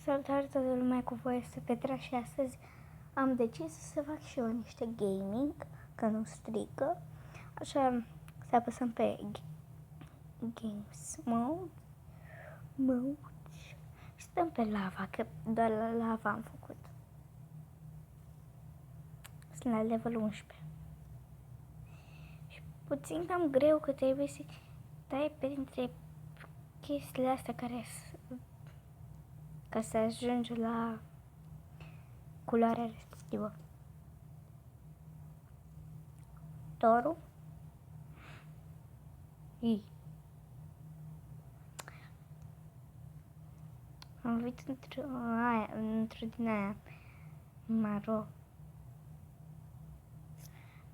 Salutare toată lumea, cu voi să Petra și astăzi am decis să fac și eu niște gaming, că nu strică. Așa, să apăsăm pe Games Mode și stăm pe lava, că doar la lava am făcut. Sunt la level 11. Și puțin cam greu, că trebuie să dai printre chestiile astea care ca să ajungi la culoarea respectivă. Torul. Am venit într-o din aia maro.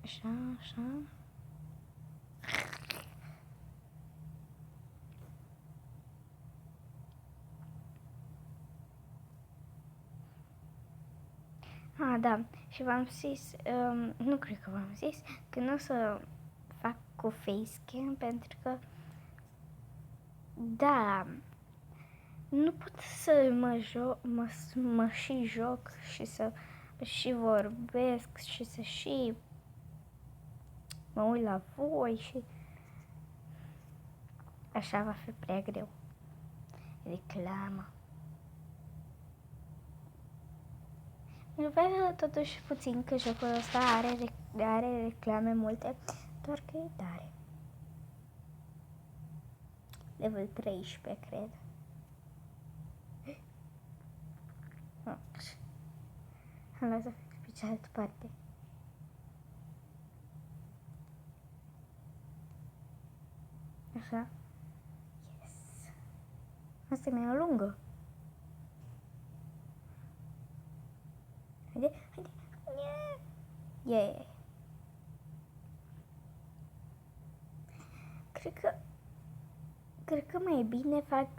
Așa. Da, și v-am zis, nu cred că v-am zis, că nu o să fac cu facecam, pentru că, da, nu pot să mă și joc și să și vorbesc și să și mă uit la voi și așa va fi prea greu. Reclamă. Eu văd totuși puțin că jocul ăsta are reclame multe, doar că e tare. Level 13, cred. Am lăsat pe cealaltă parte. Așa. Yes. Asta e mai lungă. Haide. Yeah. Cred că mai bine fac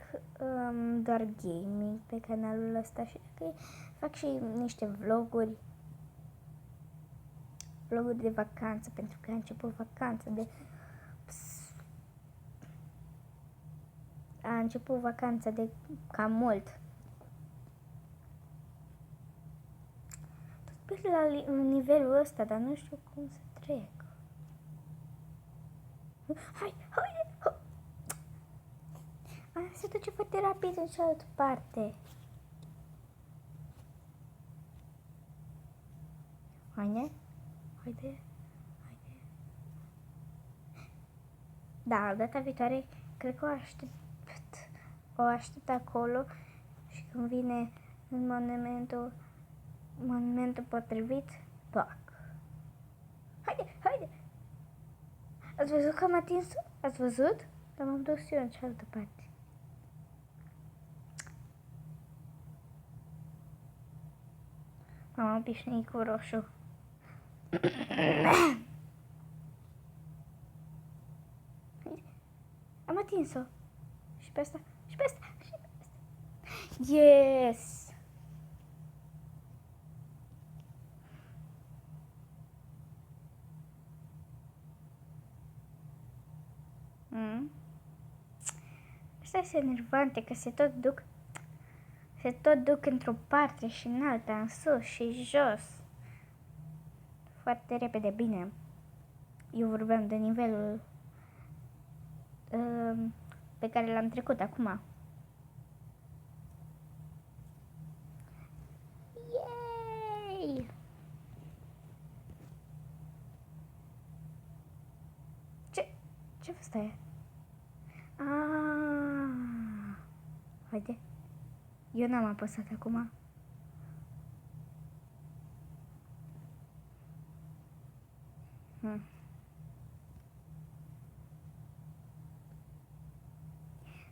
doar gaming pe canalul ăsta și dacă fac și niște vloguri de vacanță, pentru că a început vacanța de cam mult. Tot pe la nivelul ăsta, dar nu știu cum să trec. Hai! Se duce foarte rapid în cealaltă parte. Haide. Da, data viitoare cred că o aștept acolo și când vine în monumentul potrivit, pac. Haide! Ați văzut că am atins-o? Ați văzut? Dar m-am dus eu în cealaltă parte. M-am obișnuit cu roșu. Am atins-o. Și pe asta. Yes! Asta este enervante, că se tot duc într-o parte și în alta, în sus și jos. Foarte repede, bine. Eu vorbeam de nivelul pe care l-am trecut acum. Yay! Ce fost aia? Haide. Eu n-am apăsat acum.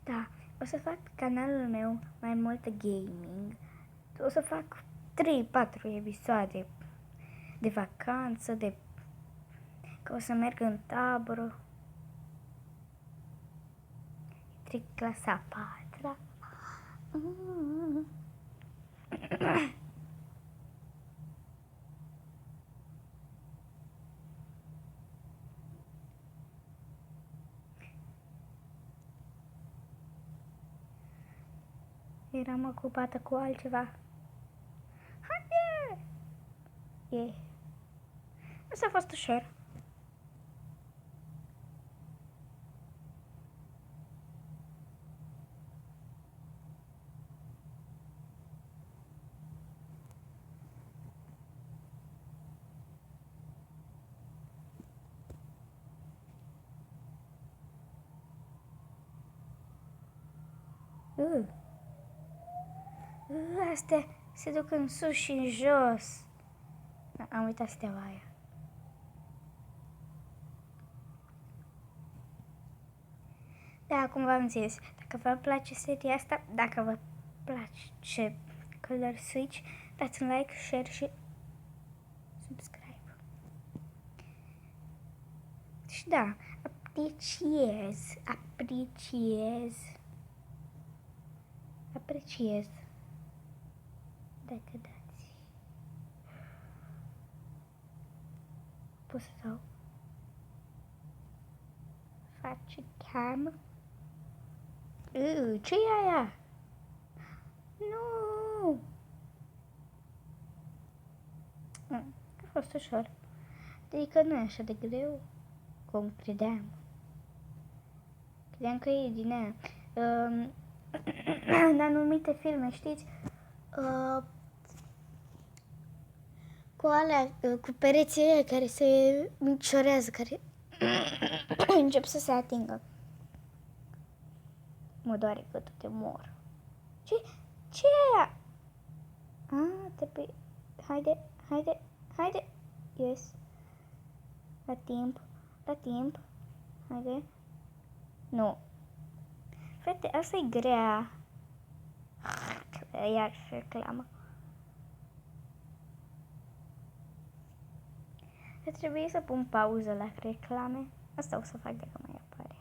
Da, o să fac canalul meu mai mult gaming. O să fac 3-4 episoade de vacanță, că o să merg în tabără. Trec clasa 4. Eram ocupată cu altceva. Haide! E. Asta a fost ușor. Astea se duc în sus și în jos. Am uitat steaua aia. Da, cum v-am zis, dacă vă place seria asta, dacă vă place Color Switch, dați un like, share și subscribe. Și da, apreciez dacă dați. Pot să dau face cam. Ce e aia? Nu! A fost ușor. Adică nu e așa de greu cum credeam. Credeam că e din aia. În anumite filme, știți? Cu alea, cu pereții aia care se micșorează, care încep să se atingă. Mă doare că te mor. Ce e aia? Haide. Yes. La timp. Haide. Nu. Frate, asta e grea. Iar reclamă. Trebuie să pun pauză la reclame. Asta o să fac dacă mai apare.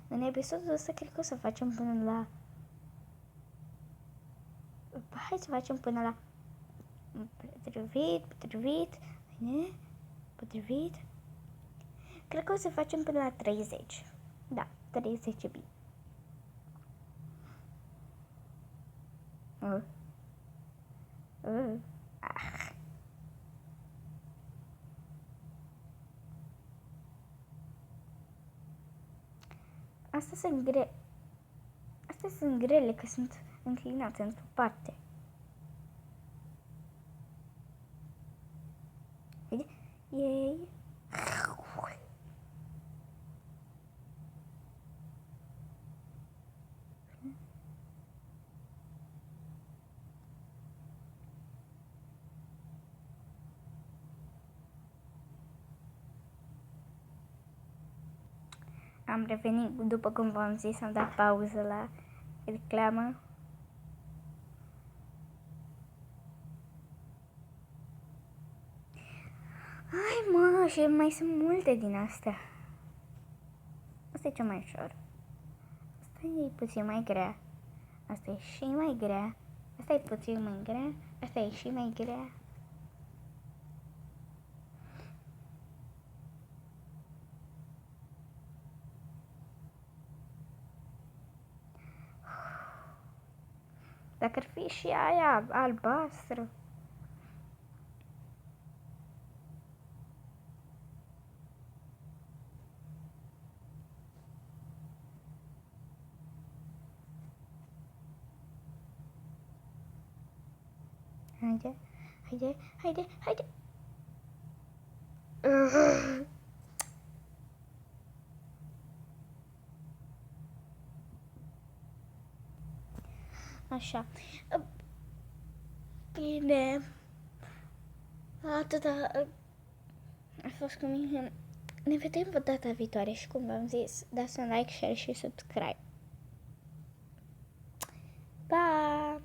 În episodul ăsta cred că o să facem până la... Hai să facem până la... Potrivit. Cred că o să facem până la 30. Da, 30 bine. Astea sunt grele, că sunt înclinate într-o parte. Ei. Am revenit, după cum v-am zis, am dat pauză la reclamă. Hai mă, și mai sunt multe din astea. Asta e cea mai ușor. Asta e puțin mai grea. Asta e și mai grea. Asta e puțin mai grea. Asta e și mai grea. Dacă ar fi și aia albastră. Haide. Așa. Bine. Atâta a fost cu mine. Ne vedem data viitoare și cum v-am zis, dați un like, share și subscribe.